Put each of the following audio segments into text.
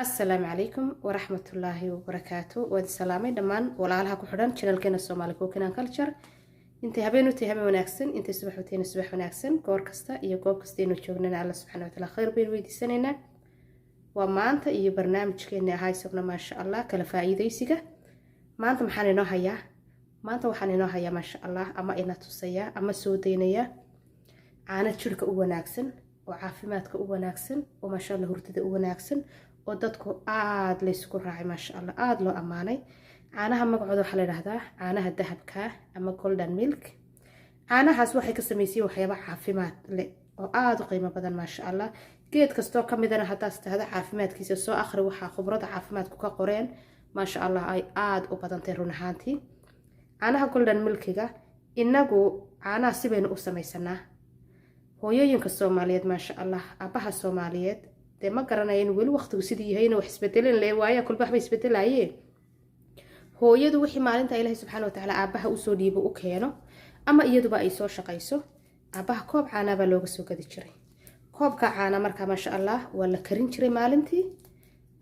السلام عليكم ورحمة الله وبركاته والسلامي دمان ولا لها كحران channel كنا الصومالي كوكنا culture انت هبين وتهمي وناكسن انت سبح وتين سبح وناكسن كور كستا iyo goob kasta inuu joognana alla subxaanahu wa ta'ala khayr been weydiisanayna waa maanta iyo barnaamijkeena ahay sugna ma sha Allah kala faa'iideysiga maanta waxaan inoo hayaa ma sha Allah ama ina tusaya ama soo deynaya caana jirka u wanaagsan oo caafimaadka u wanaagsan oo ma sha Allah hurdada u wanaagsan oo dadku aad la isku raacay ma sha Allah aad loo amaanay caanaha magacooda waxa la yiraahdaa caanaha dahabka ama golden milk caanahaas waxay ka sameeyeen waxyaabo caafimaad leh oo aad u qiimo badan ma sha Allah geed kasto kamidana hadaa istahada caafimaadkiisa soo akhri waxa khibrada caafimaadku ka qoreen ma sha Allah ay aad u badantay run ahaantii caanaha golden milkiga inagu caanaha si baynu u samaysanaa hooyooyinka Soomaaliyeed ma sha Allah abaha Soomaaliyeed ma garanayeen weli waqtigu sidii yahayna wax isbedelan leeyahay kulba waxba isbedelayeen hooyadu wixii maalinta Ilaahay subxaanahu wa ta'ala aabaha u soo dhiibo u keeno ama iyaduba ay soo shaqayso aabaha koob caana ba looga soo gadi jiray koobka caana marka ma sha Allah waa la karin jiray maalintii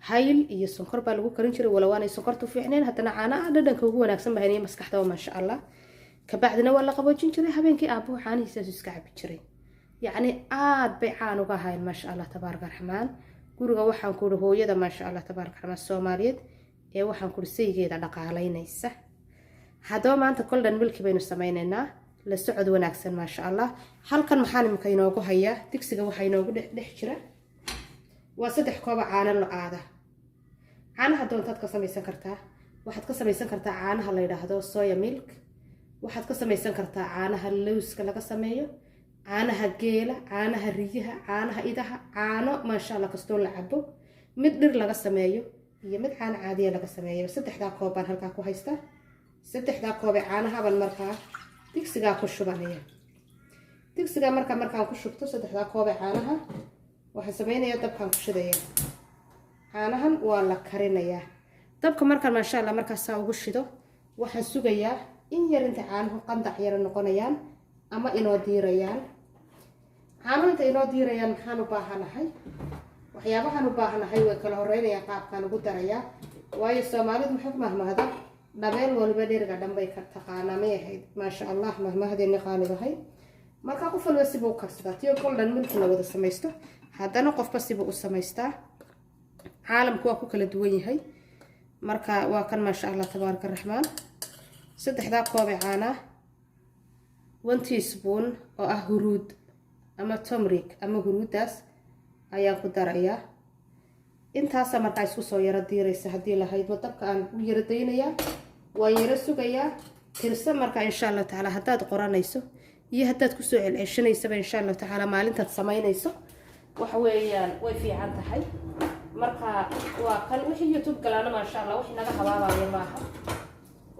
hayl iyo sonkor baa lagu karin jiray wala waana sonkortu fiicneen hadana caana dhadhanka ugu wanaagsan baa inay maskaxda ma sha Allah ka bacdina waa la qaboojin jiray habeenkii aabuhu caanihiisa iska cabi jiray يعني عاد بيعانو هاي ما شاء الله تبارك الرحمن guriga waxaan ku hooyada ma sha Allah tabaaraka raxmaan Soomaaliyeed ee waxaan ku saygeeda dhaqaaleynaysa hadoo maanta golden milk baynu sameeynaa la socod wanaagsan ma sha Allah halkan maxaan imka inoogu hayaa digsiga waxa inoogu dhex jira waa 3 koob caano lo'aada caanaha doontaad ka samaysan kartaa waxaad ka samaysan kartaa caanaha la yiraahdo soya milk waxaad ka samaysan kartaa caanaha lawska laga sameeyo caanaha geela caanaha riyaha caanaha idaha caano ma sha Allah kasto la cabo mid dhir laga sameeyo iyo mid caana caadi laga sameeyo saddexda koob baan halka ku haystaa saddexda koob ee caanaha baan markaa digsiga ku shubanaya digsiga markaan ku shubto saddexda koob ee caanaha waxa sameeynaya dabkan ku shidaya caanahan waa la karinayaa dabka markaan ma sha Allah markaas ugu shido waxaan sugayaa in yar inta caanuhu qandac yar noqonayaan ama inoo diirayaan caanaha inoo diirayaan maxaan u baahanahay waxyaabahan u baahanahay way kala horeynayaan qaabkan ugu daraya waayo Soomaalidu maxay mahmahada dhabeel walba dhirga dhanbay ka taqaanaa ma yahayd ma sha Allah mahmahadeen qaalidahay marka qof walba si buu karsadaa tiyo golden milk la wada samaysto hadana qofba si buu u samaystaa caalamku waa ku kala duwan yahay marka waa kan ma sha Allah tabaaraka raxmaan saddexda koob ee caanaha 1 teaspoon oo ah huruud ama turmeric ama huruudaas ayaan ku darayaa intaas markaa isku soo yara diiraysa hadii la haydo dabka aan u yara deynaya waan yara sugayaa tirsan markaa insha Allah taala hadaad qoranayso iyo hadaad ku soo celcelinayso insha Allah taala maalintaad sameynayso waxa weeyaan way fiican tahay marka waa kan wixii YouTube galaana ma sha Allah wixii naga habaabayo maaha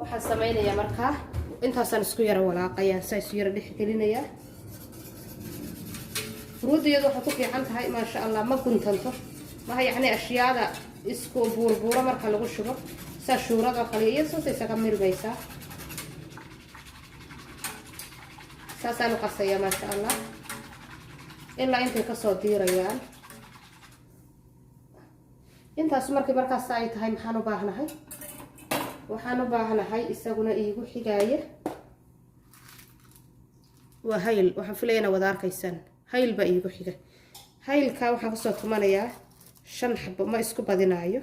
waxaan sameynayaa markaa intaasaan isku yara walaaqayaan say isu yara dhixgelinaya ruudiyadu waxa ku fiican tahay ma sha Allah ma guntanto ma yaani ashyaada isku buurbuura marka lagu shubo sa shuurada kale iyo soo saysaga mirbaysa saasaan qasaya ma sha Allah ilaa intay ka soo diirayaan intaas markaas ay tahay maxaan u baahanahay waxaan u baahanahay isaguna iigu xigaaye waa hayl waxaan filayaa wada arkaysan hayl ba iigu xiga haylka waxaan ka soo tumanayaa 5 xabo ma isku badinaayo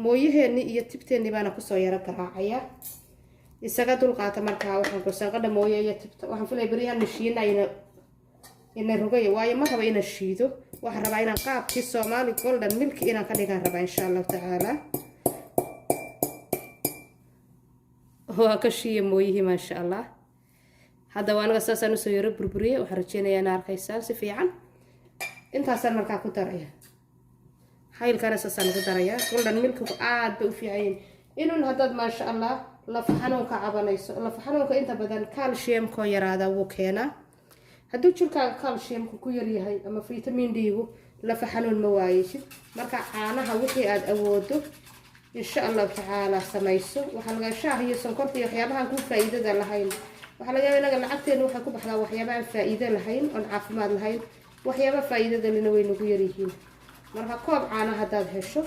mooyaheeni iyo tibteeni baana ku soo yara garaacaya isaga dul qaata markaa waxaan ku saaqada mooye iyo tibta waxaan filayaa bariyan mishiinayna inay rogay waayo ma raba inaan shiido waxaan rabaa inaan qaabkii Soomaali golden milk inaan ka dhigaan rabaa insha Allah taala هو كشيء مويه ما شاء الله هذا وانا اساسا نسو يرى بربريه waxaan rajeenayaa in arkaysan si fiican intaasaan markaa ku daraya haylkan asaasan ku daraya golden milk aad bay u fiican inuu hadad ma sha Allah la faxano ka cabanayso la faxanoonka inta badan calcium ko yaraada uu keena haduu jirkaaga calcium ku yar yahay ama vitamin D la faxanoon ma waayishid marka caanaha wixii aad awoodo إن شاء الله تعالى سميسو وحنا شاهي سنكرتي وحيابها كون فائدة لهين وحنا جاينا لعبتين وحكو بحلا وحيابها فائدة لهين ونعرف ما لهين وحيابها فائدة لنا وين نغيريهين marka koob caano haddaad hesho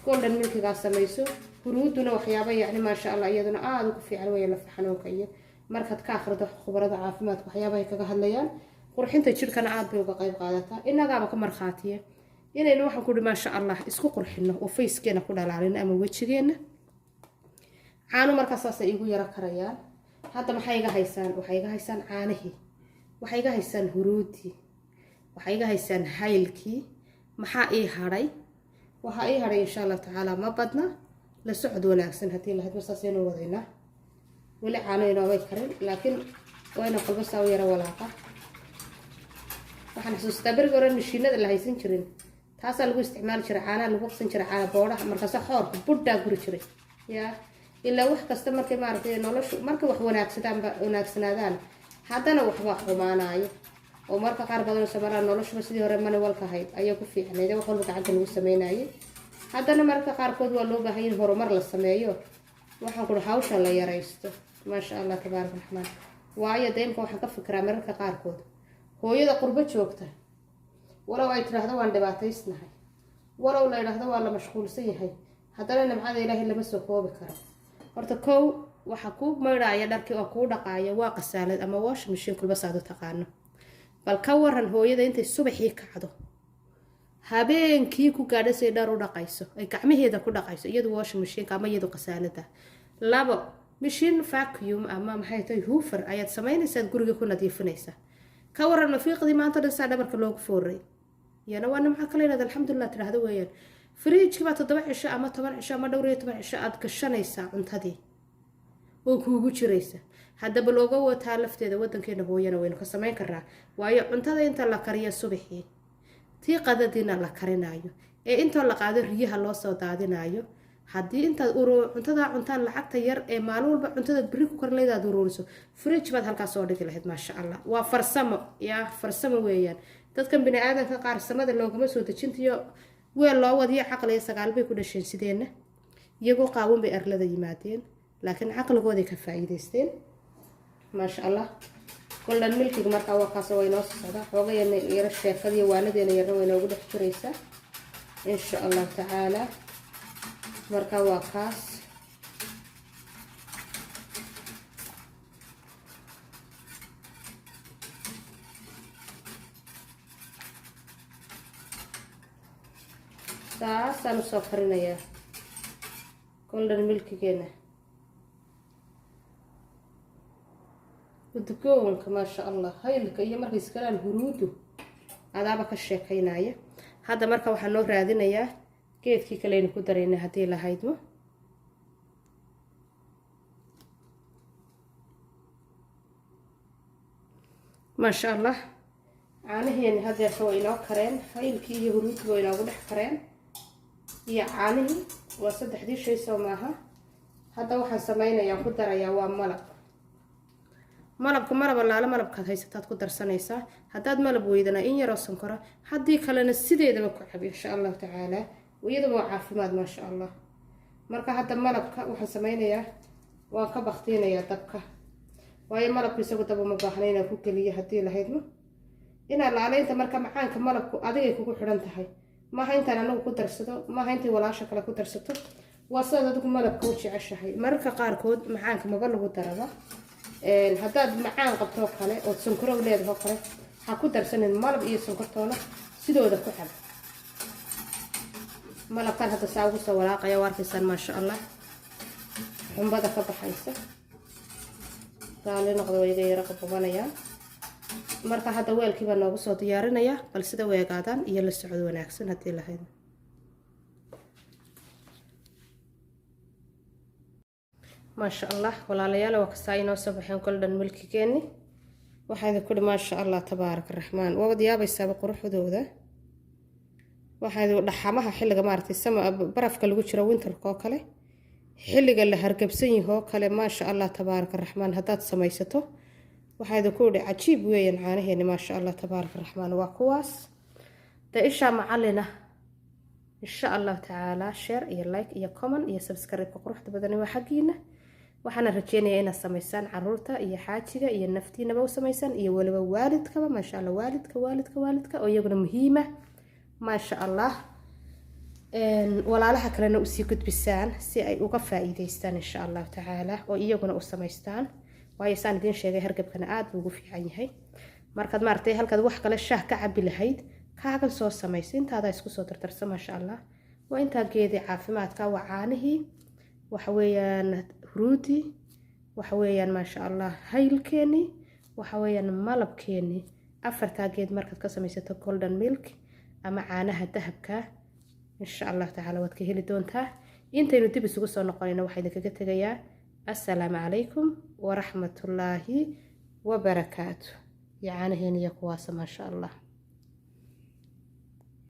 golden milkigaa samayso. huruuduna waxyaaba yacni maasha allah iyaduna aada ugu fiican weeye lafa xanuunka iyo markaad ka akhrido khubarada caafimaadka waxyaabahay kaga hadlayaan qurxinta jirkana aad bay uga qayb qaadataa. innagaaba ka markhaatiya inaynu waxaan ku dhi maasha allah isku qurxino oo fayskeena ku dhalaalino ama wejigeena. caano markaa saasay igu yaro karayaan. hadda maxay iga haysaan? waxay iga haysaan caanihii, waxay iga haysaan huruudii, waxay iga haysaan haylkii. maxaa ii hadhay? waxaa ii hadhay insha allah tacaala ma badna, la socod wanaagsan haddii lahayd marsaasaynu wadaynaa. weli caano inoomay karin laakiin wayna qalbo saa u yaro walaaqa. waxaan xasuustaa berigi hore mashiinada la haysan jirin taasaa lagu isticmaali jiray, caanaha lagu qsan jiray, caana boodhaha markaasa xoorka budhaa guri jiray yaa ilaa wax kasta markay maaragtay noloshu markay wax wanaagsanaadaan haddana waxbaa xumaanaayo oo marka qaar badan samaraa noloshuba sidii hore mani walka ahayd ayaa ku fiicnayd wax walba gacanta lagu sameynayay. haddana marka qaarkood waa loo baahan in horumar la sameeyo. waxaan kuri hawsha la yaraysto maasha allah tabaaraka raxmaan. waayo deemka waxaan ka fikiraa mararka qaarkood hooyada qurbo joogta walow ay tiraahdo waan dhibaataysnahay, walow la yidhaahdo waa la mashquulsan yahay, haddana nimcada ilaahay lama soo koobi karo. horta kow waxa kuu maydhaaya dharkii oo kuu dhaqaaya waa qasaalad ama washing machine kulba saad u taqaano. bal ka waran hooyada intay subaxii kacdo habeenkii ku gaadhasay dhar u dhaqayso ay gacmaheeda ku dhaqayso iyadu washing machine ama iyadu qasaalada. labo machine vacuum ama maxay tahay hoover ayaad samaynaysaa guriga ku nadiifinaysaa. ka waran mafiiqdii maanta dhan saa dhabarka loogu fooray yana waa nimco kale inaad alxamdulilah tiraahdo weeyaan. fridge baa 7 cisho ama 10 cisho ama dhowr iyo 10 cisho aad gashanaysaa cuntadii oo kuugu jiraysa. haddaba looga wataa lafteeda wadankeena hooyana waynu ka samayn karaa. waayo cuntada inta la kariyo subaxii tii qadadiina la karinayo ee intoo la qaado riyaha loo soo daadinayo. haddii intaad cuntada cuntaan lacagta yar ee maalin walba cuntada biri ku karlaydaad uruuriso fridge baad halkaas soo dhigi lahayd maasha allah. waa farsamo yaa farsamo weeyaan. dadkan bini aadanka qaar samada loogama soo dejintiyo weel loo wadiyo caqliga sagaal bay ku dhasheen sideena iyagoo qaawan bay arlada yimaadeen laakiin caqligooday ka faa'iidaysteen maasha allah. golden milkiga markaa waa kaas way noo socdaa xoogayna yara sheekadiyo waanadeena yarna way noogu dhex jiraysaa insha allah tacaala. markaa waa kaas saasaan usoo karinayaa golden milkigeena udgoonka maasha allah. haylka iyo markay iskalaan huruudu adaaba ka sheekaynaya. hadda marka waxaan noo raadinayaa geedkii kaleynu ku daraynay haddii lahaydmo. maasha allah caanaheeni hadeerta way inoo kareen, haylkii iyo huruudkii way inoogu dhex kareen iyo caanihii waa 3 shay soo maaha. hadda waxaan samaynayaa ku darayaa waa malab. malab allaala malabkaad haysataad ku darsanaysaa. haddaad malab weydana in yaroo sonkora, haddii kalena sideedaba ku cab insha allahu tacaala. iyadaba waa caafimaad maasha allah. marka hadda malabka waxaan samaynayaa waan ka baktiinayaa dabka waayo malabku isagu daba ma baahna inaan ku geliyo haddii lahaydmo. inaa laaleynta marka macaanka malabku adigay kugu xidhan tahay maaha intaan anagu ku darsado, maaha intay walaasha kale ku darsato. waa sidaad adigu malabka u jeceshahay. mararka qaarkood macaanka maba lagu daraba. haddaad macaan qabtoo kale ood sonkorow leedahoo kale ha ku darsanin malab iyo sonkortoona sidooda ku cab. malabkan hadda saa ugu soo walaaqaya waa arkaysaan maasha allah xumbada ka baxaysa gaali noqdo way iga yara qabanayaan. marka hadda weelkii baa noogu soo diyaarinayaa bal sida weegaadaan iyo la socod wanaagsan haddii lahayd. maasha allah walaalayaal waa kasaa inoo soo baxeen golden milkigeeni. waxaa idin kudhi maasha allah tabaaraka raxmaan. waabad yaabaysaaba quruxdooda. waxaa dhaxamaha xilliga maaragtay sama barafka lagu jiro winterka oo kale xilliga la hargabsan yahoo kale maasha allah tabaaraka raxmaan haddaad samaysato waxaa idinku idhi cajiib weeyaan caanaheeni maasha allah tabaaraka raxmaan. waa kuwaas da ishaa macalina insha allah tacaala. share iyo like iyo comment iyo subscribe-ka quruxda badani waa xaggiina. waxaana rajeynayaa inaad samaysaan caruurta iyo xaajiga iyo naftiinaba u samaysaan iyo waliba waalidkaba maasha allah. waalidka oo iyaguna muhiima maasha allah. walaalaha kalena usii gudbisaan si ay uga faa'iidaystaan insha allahu tacaala oo iyaguna u samaystaan waayo saan idiin sheegay hargabkana aad buu ugu fiican yahay markaad maaragtay halkaad wax kale shaah ka cabi lahayd kaagan soo samaysa intaadaa isku soo dardarsa maasha allah waa intaa geedii caafimaadka waa caanihii waxa weeyaan huruudi waxa weeyaan maasha allah haylkeeni waxa weeyaan malabkeeni afartaa geed markaad ka samaysato golden milk ama caanaha dahabka insha allah tacaala waad ka heli doontaa intaynu dib isugu soo noqonayno waxaa idinkaga tegayaa assalaamu calaykum waraxmatullaahi wabarakaatu iyo caanaheeni iyo kuwaasa maasha allah